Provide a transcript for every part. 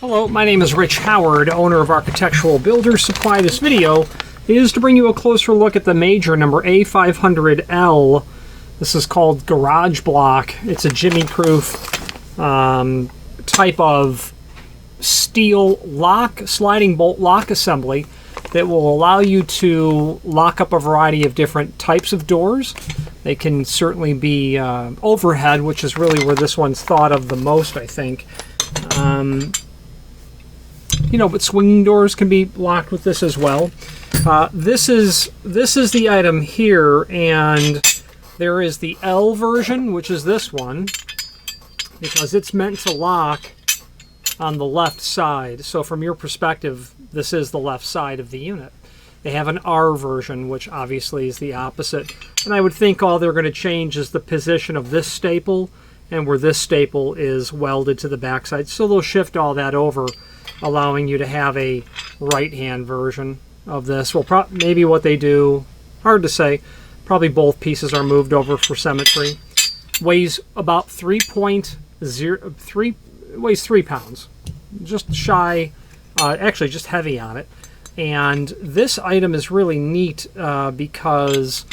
Hello, my name is Rich Howard, owner of Architectural Builders Supply. This video is to bring you a closer look at the major number A500L. This is called Garageblok. It's a Jimmie-proof type of steel sliding bolt lock assembly that will allow you to lock up a variety of different types of doors. They can certainly be overhead, which is really where this one's thought of the most, I think. But swinging doors can be locked with this as well. This is the item here, and there is the L version, which is this one, because it's meant to lock on the left side. So from your perspective, this is the left side of the unit. They have an R version, which obviously is the opposite. And I would think all they're going to change is the position of this staple and where this staple is welded to the backside. So they'll shift all that over, allowing you to have a right-hand version of this. Well, maybe what they do, hard to say. Probably both pieces are moved over for symmetry. Weighs about 3 pounds. Just shy, actually just heavy on it. And this item is really neat because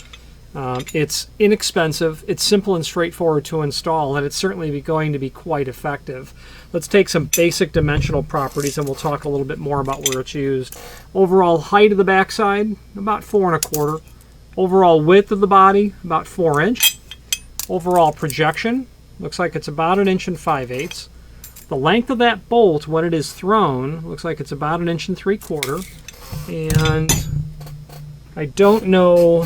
it's inexpensive, it's simple and straightforward to install, and it's certainly going to be quite effective. Let's take some basic dimensional properties and we'll talk a little bit more about where it's used. Overall height of the backside, about 4 1/4. Overall width of the body, about 4 inch. Overall projection, looks like it's about 1 5/8 inches. The length of that bolt when it is thrown, looks like it's about 1 3/4 inches. And I don't know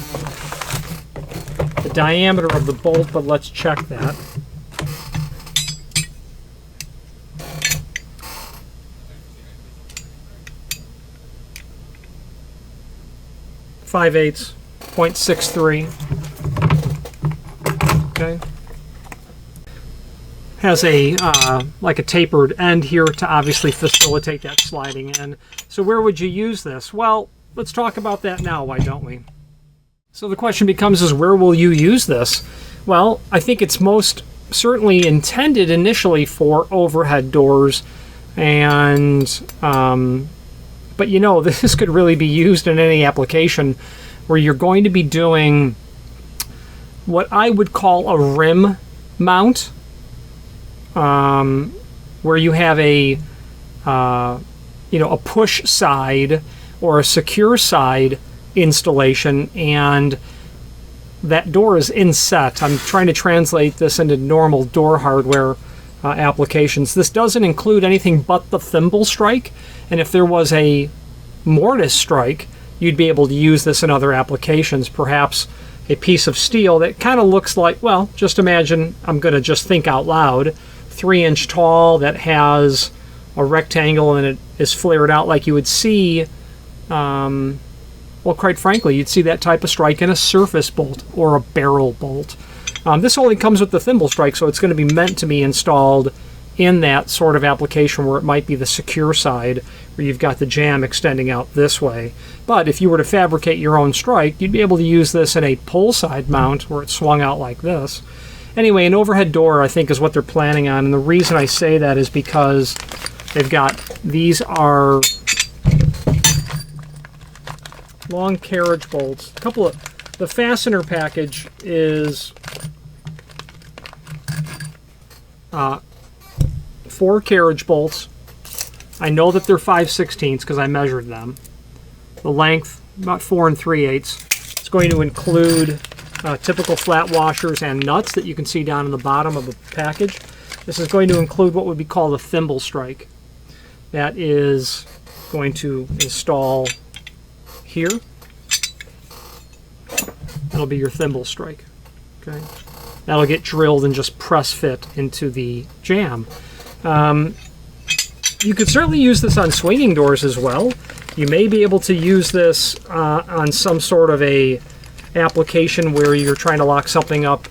the diameter of the bolt, but let's check that. .63. Okay. Has a like a tapered end here to obviously facilitate that sliding in. So where would you use this? Well, let's talk about that now, why don't we? So the question becomes is where will you use this? Well, I think it's most certainly intended initially for overhead doors, and but this could really be used in any application where you're going to be doing what I would call a rim mount, where you have a push side or a secure side installation, and that door is inset. I'm trying to translate this into normal door hardware applications. This doesn't include anything but the thimble strike, and if there was a mortise strike, you'd be able to use this in other applications. Perhaps a piece of steel that kind of looks like, well, just imagine, I'm going to just think out loud, 3 inch tall that has a rectangle and it is flared out like you would see, well, quite frankly, you'd see that type of strike in a surface bolt or a barrel bolt. This only comes with the thimble strike, so it's going to be meant to be installed in that sort of application where it might be the secure side, where you've got the jamb extending out this way. But if you were to fabricate your own strike, you'd be able to use this in a pull side mount where it's swung out like this. Anyway, an overhead door, I think, is what they're planning on, and the reason I say that is because they've got, these are long carriage bolts. The fastener package is 4 carriage bolts. I know that they're 5/16 because I measured them. The length, about 4 3/8. It's going to include typical flat washers and nuts that you can see down in the bottom of the package. This is going to include what would be called a thimble strike. That is going to install here. That'll be your thimble strike. Okay, that'll get drilled and just press fit into the jamb. You could certainly use this on swinging doors as well. You may be able to use this on some sort of a application where you're trying to lock something up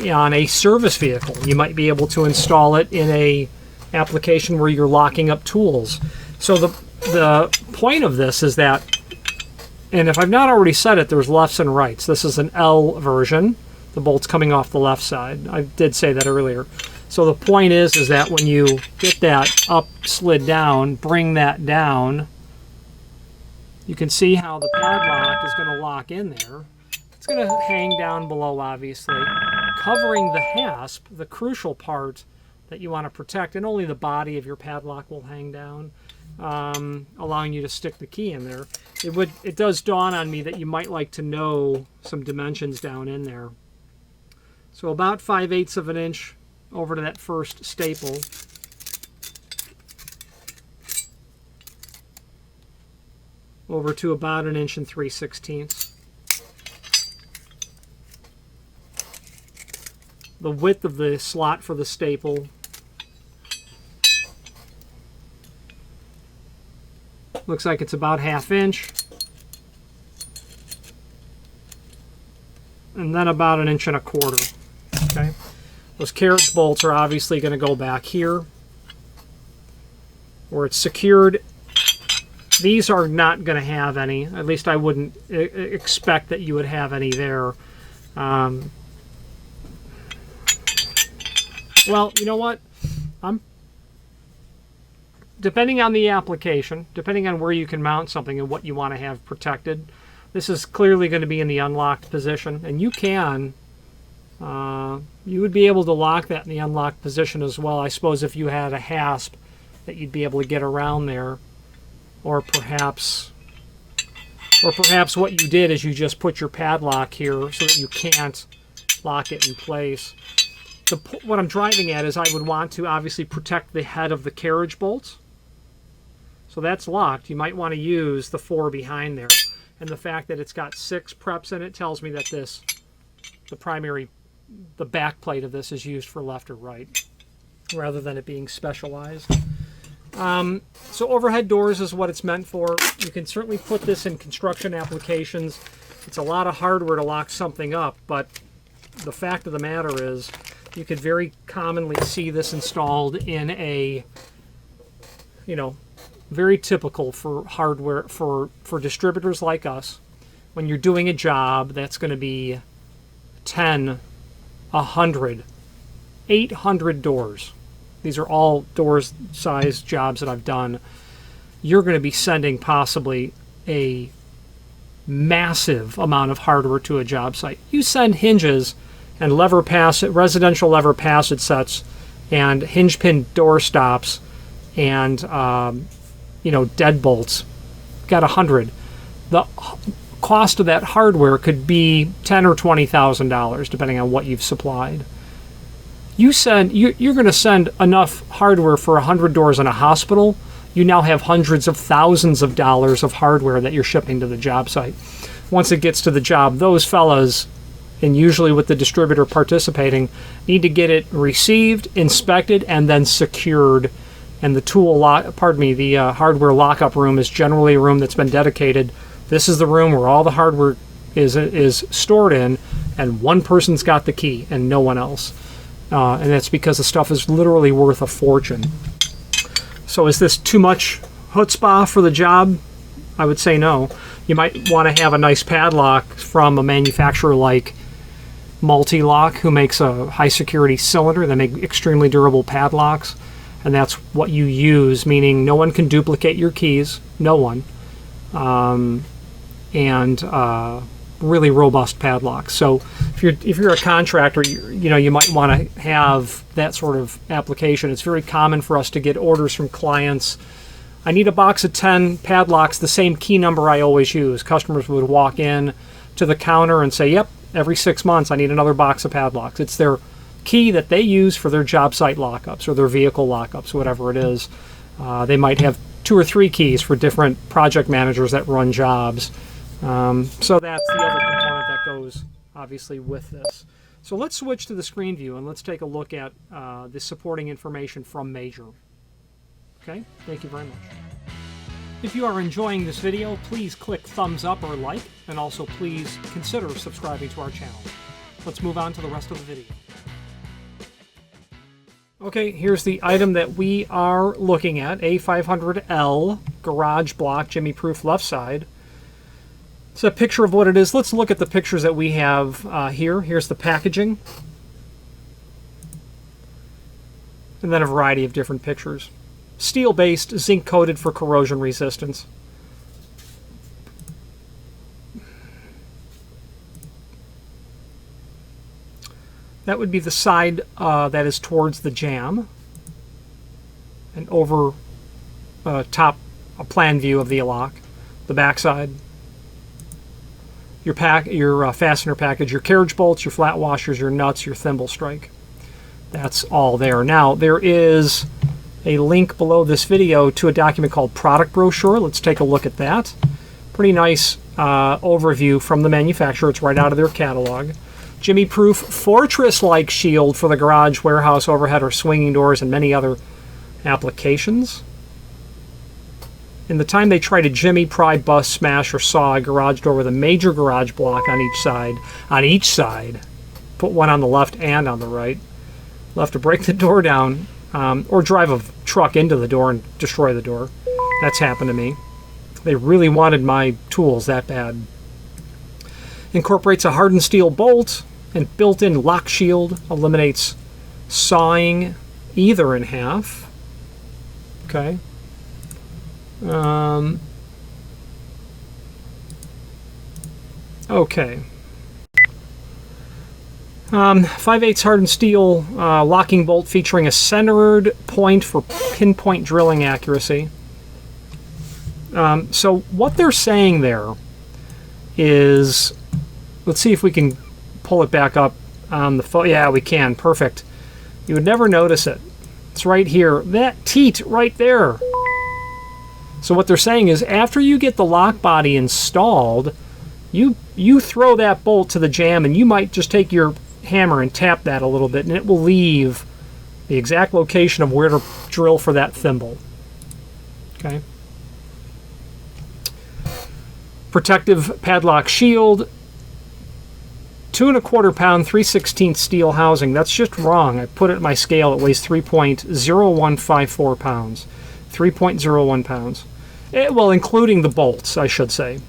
on a service vehicle. You might be able to install it in a application where you're locking up tools. So the point of this is that, and if I've not already said it, there's lefts and rights. This is an L version. The bolt's coming off the left side. I did say that earlier. So the point is that when you get that up slid down, bring that down, you can see how the padlock is going to lock in there. It's going to hang down below, obviously, covering the hasp, the crucial part that you want to protect, and only the body of your padlock will hang down, allowing you to stick the key in there. It does dawn on me that you might like to know some dimensions down in there. So about 5/8 of an inch over to that first staple. Over to about 1 3/16 inches. The width of the slot for the staple looks like it's about 1/2 inch. And then about 1 1/4 inches. Okay. Those carriage bolts are obviously going to go back here where it's secured. These are not going to have any, at least I wouldn't expect that you would have any there. Well, you know what? Depending on the application, depending on where you can mount something and what you want to have protected, this is clearly going to be in the unlocked position, and you would be able to lock that in the unlocked position as well. I suppose if you had a hasp that you'd be able to get around there, or perhaps what you did is you just put your padlock here so that you can't lock it in place. What I'm driving at is I would want to obviously protect the head of the carriage bolts. So that's locked. You might want to use the 4 behind there. And the fact that it's got 6 preps in it tells me that the back plate of this is used for left or right, rather than it being specialized. So overhead doors is what it's meant for. You can certainly put this in construction applications. It's a lot of hardware to lock something up, but the fact of the matter is you could very commonly see this installed in a, very typical for hardware, for distributors like us. When you're doing a job that's going to be 10, 100, 800 doors. These are all doors size jobs that I've done. You're going to be sending possibly a massive amount of hardware to a job site. You send hinges and residential lever passage sets and hinge pin door stops and deadbolts. Got 100. The cost of that hardware could be $10,000 or $20,000 depending on what you've supplied. You're going to send enough hardware for 100 doors in a hospital. You now have hundreds of thousands of dollars of hardware that you're shipping to the job site. Once it gets to the job, those fellas, and usually with the distributor participating, need to get it received, inspected, and then secured. And the hardware lockup room is generally a room that's been dedicated. This is the room where all the hardware is stored in, and one person's got the key and no one else. And that's because the stuff is literally worth a fortune. So is this too much chutzpah for the job? I would say no. You might want to have a nice padlock from a manufacturer like Multi-Lock, who makes a high security cylinder. They make extremely durable padlocks, and that's what you use, meaning no one can duplicate your keys, no one, and really robust padlocks. So if you're a contractor, you might want to have that sort of application. It's very common for us to get orders from clients. I need a box of 10 padlocks, the same key number I always use. Customers would walk in to the counter and say, yep, every 6 months I need another box of padlocks. It's their key that they use for their job site lockups or their vehicle lockups, whatever it is. They might have 2 or 3 keys for different project managers that run jobs. So that's the other component that goes obviously with this. So let's switch to the screen view and let's take a look at the supporting information from Major. Okay, thank you very much. If you are enjoying this video, please click thumbs up or like, and also please consider subscribing to our channel. Let's move on to the rest of the video. Okay, here's the item that we are looking at, A500L Garageblok Jimmie Proof left side. It's a picture of what it is. Let's look at the pictures that we have here. Here's the packaging. and then a variety of different pictures. Steel-based, zinc-coated for corrosion resistance. That would be the side that is towards the jamb, and over top a plan view of the lock. The back side, your fastener package, your carriage bolts, your flat washers, your nuts, your thimble strike. That's all there. Now, there is a link below this video to a document called Product Brochure. Let's take a look at that. Pretty nice overview from the manufacturer. It's right out of their catalog. Jimmie Proof fortress-like shield for the garage, warehouse, overhead, or swinging doors, and many other applications. In the time they try to Jimmie, pry, bust, smash, or saw a garage door with a major garage block on each side, put one on the left and on the right, they'll have to break the door down or drive a truck into the door and destroy the door. That's happened to me. They really wanted my tools that bad. Incorporates a hardened steel bolt and built-in lock shield. Eliminates sawing either in half. Okay. Okay. 5/8 hardened steel locking bolt featuring a centered point for pinpoint drilling accuracy. So what they're saying there is, let's see if we can pull it back up on the phone. Yeah, we can. Perfect. You would never notice it. It's right here. That teat right there. So what they're saying is, after you get the lock body installed, you throw that bolt to the jamb, and you might just take your hammer and tap that a little bit, and it will leave the exact location of where to drill for that thimble. Okay. Protective padlock shield. 2 1/4 pound, 3/16 steel housing. That's just wrong. I put it in my scale. It weighs 3.0154 pounds. 3.01 pounds. Well, including the bolts, I should say.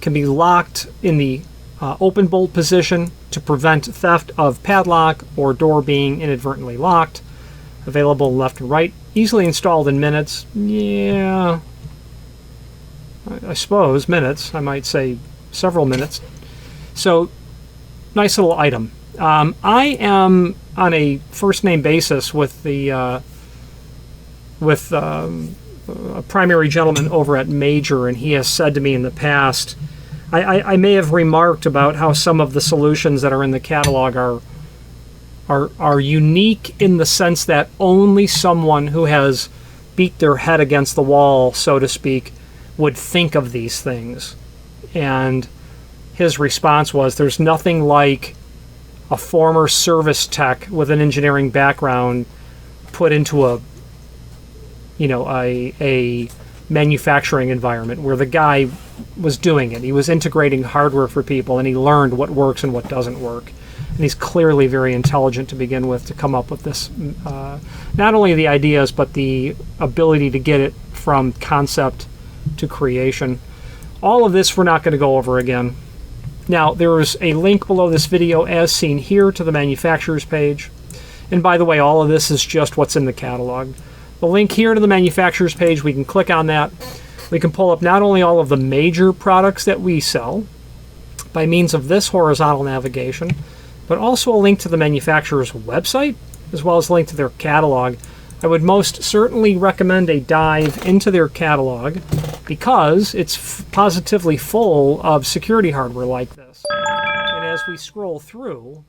Can be locked in the open bolt position to prevent theft of padlock or door being inadvertently locked. Available left and right. Easily installed in minutes. Yeah, I suppose minutes. I might say several minutes. So, nice little item. I am on a first-name basis with the a primary gentleman over at Major, and he has said to me in the past, I may have remarked about how some of the solutions that are in the catalog are unique in the sense that only someone who has beat their head against the wall, so to speak, would think of these things. And his response was, there's nothing like a former service tech with an engineering background put into a manufacturing environment where the guy was doing it. He was integrating hardware for people, and he learned what works and what doesn't work. And he's clearly very intelligent to begin with to come up with this, not only the ideas, but the ability to get it from concept to creation. All of this we're not going to go over again. Now, there is a link below this video, as seen here, to the manufacturer's page. And by the way, all of this is just what's in the catalog. The link here to the manufacturer's page, we can click on that. We can pull up not only all of the major products that we sell by means of this horizontal navigation, but also a link to the manufacturer's website, as well as a link to their catalog. I would most certainly recommend a dive into their catalog because it's positively full of security hardware like this. And as we scroll through,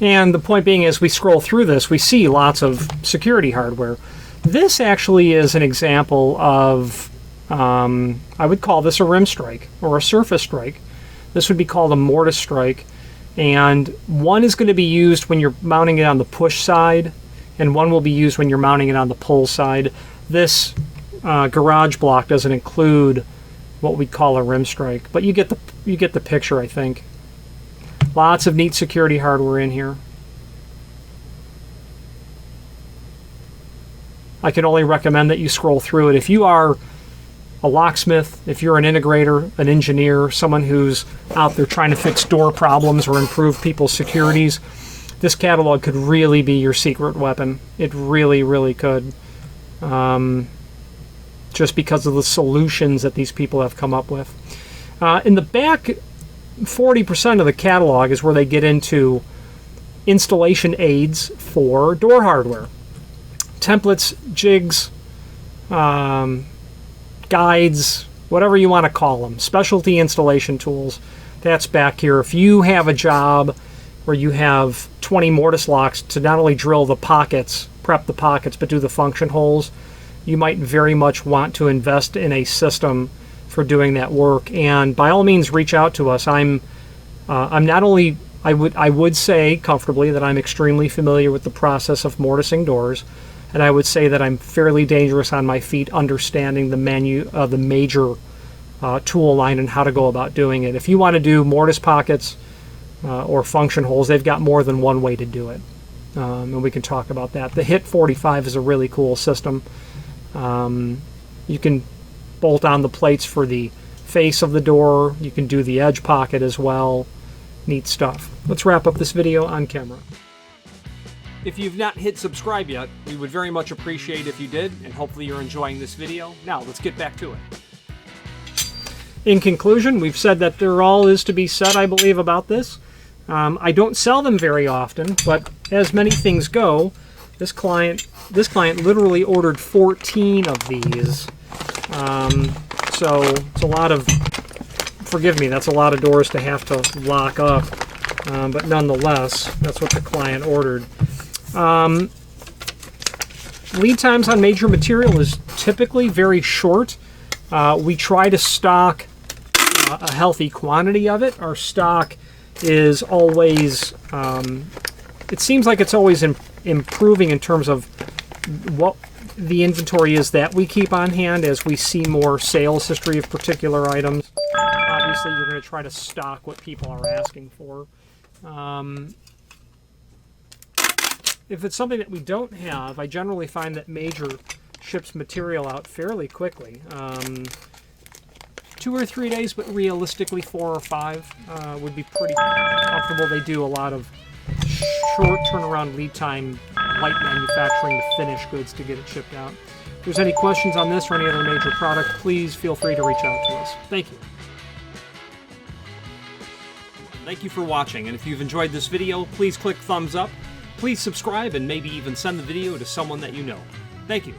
and the point being, as we scroll through this, we see lots of security hardware. This actually is an example of, I would call this a rim strike or a surface strike. This would be called a mortise strike. And one is going to be used when you're mounting it on the push side, and one will be used when you're mounting it on the pull side. This Garageblok doesn't include what we call a rim strike, but you get the picture, I think. Lots of neat security hardware in here. I can only recommend that you scroll through it. If you are a locksmith, if you're an integrator, an engineer, someone who's out there trying to fix door problems or improve people's securities, this catalog could really be your secret weapon. It really, really could. Just because of the solutions that these people have come up with. In the back 40% of the catalog is where they get into installation aids for door hardware. Templates, jigs, guides, whatever you want to call them. Specialty installation tools. That's back here. If you have a job where you have 20 mortise locks to not only drill the pockets, prep the pockets, but do the function holes, you might very much want to invest in a system for doing that work. And by all means, reach out to us. I'm not only, I would say comfortably that I'm extremely familiar with the process of mortising doors, and I would say that I'm fairly dangerous on my feet understanding the major tool line and how to go about doing it. If you want to do mortise pockets or function holes, they've got more than one way to do it. And we can talk about that. The HIT 45 is a really cool system. You can bolt on the plates for the face of the door. You can do the edge pocket as well. Neat stuff. Let's wrap up this video on camera. If you've not hit subscribe yet, we would very much appreciate if you did, and hopefully you're enjoying this video. Now, let's get back to it. In conclusion, we've said that there all is to be said, I believe, about this. I don't sell them very often, but as many things go, this client literally ordered 14 of these. So it's a lot of, forgive me, that's a lot of doors to have to lock up. But nonetheless, that's what the client ordered. Lead times on major material is typically very short. We try to stock a healthy quantity of it. Our stock is always, it seems like it's always improving in terms of what the inventory is that we keep on hand as we see more sales history of particular items. Obviously, you're going to try to stock what people are asking for. If it's something that we don't have, I generally find that Major ships material out fairly quickly. 2 or 3 days, but realistically 4 or 5 would be pretty comfortable. They do a lot of short turnaround lead time, light manufacturing to finished goods to get it shipped out. If there's any questions on this or any other Major product, please feel free to reach out to us. Thank you. Thank you for watching, and if you've enjoyed this video, please click thumbs up, please subscribe, and maybe even send the video to someone that you know. Thank you.